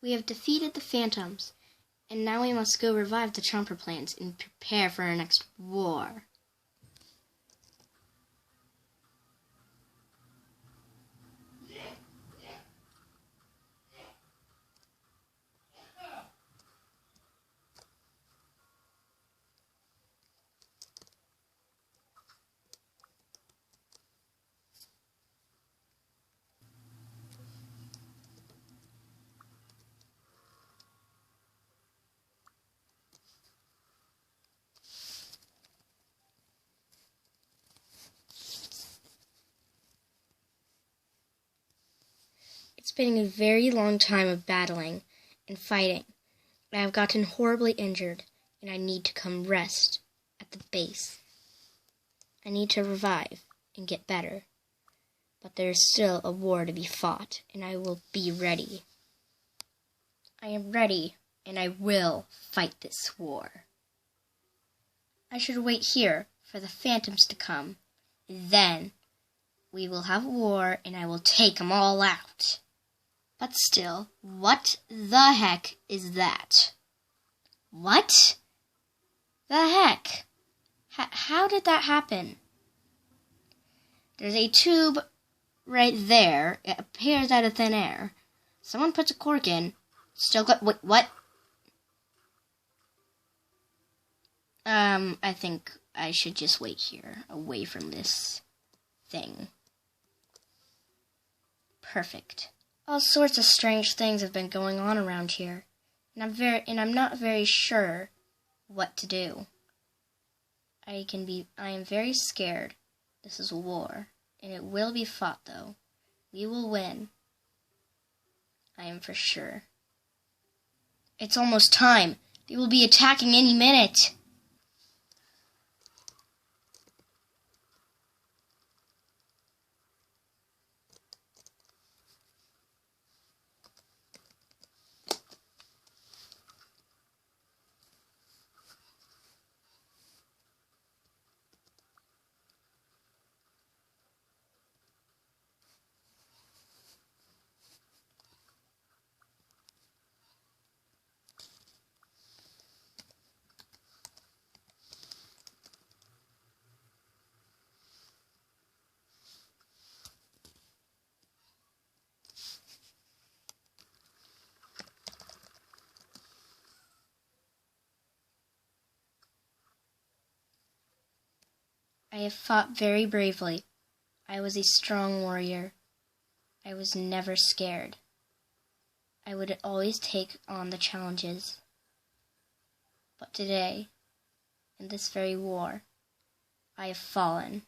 We have defeated the Phantoms, and now we must go revive the Chomper plants and prepare for our next war. It's been a very long time of battling and fighting. I have gotten horribly injured, and I need to come rest at the base. I need to revive and get better. But there is still a war to be fought, and I will be ready. I am ready, and I will fight this war. I should wait here for the Phantoms to come. Then we will have war, and I will take them all out. But still, what the heck is that? What the heck? How did that happen? There's a tube right there. It appears out of thin air. Someone puts a cork in. Still got... Wait, what? I think I should just wait here, away from this thing. Perfect. All sorts of strange things have been going on around here, and I'm not very sure what to do. I am very scared. This is a war, and it will be fought, though. We will win. I am for sure. It's almost time. They will be attacking any minute. I have fought very bravely. I was a strong warrior. I was never scared. I would always take on the challenges. But today, in this very war, I have fallen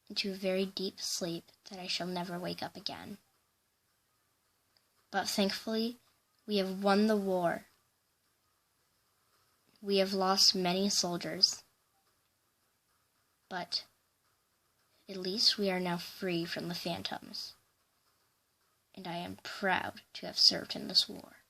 into a very deep sleep that I shall never wake up again. But thankfully, we have won the war. We have lost many soldiers. But at least we are now free from the Phantoms, and I am proud to have served in this war.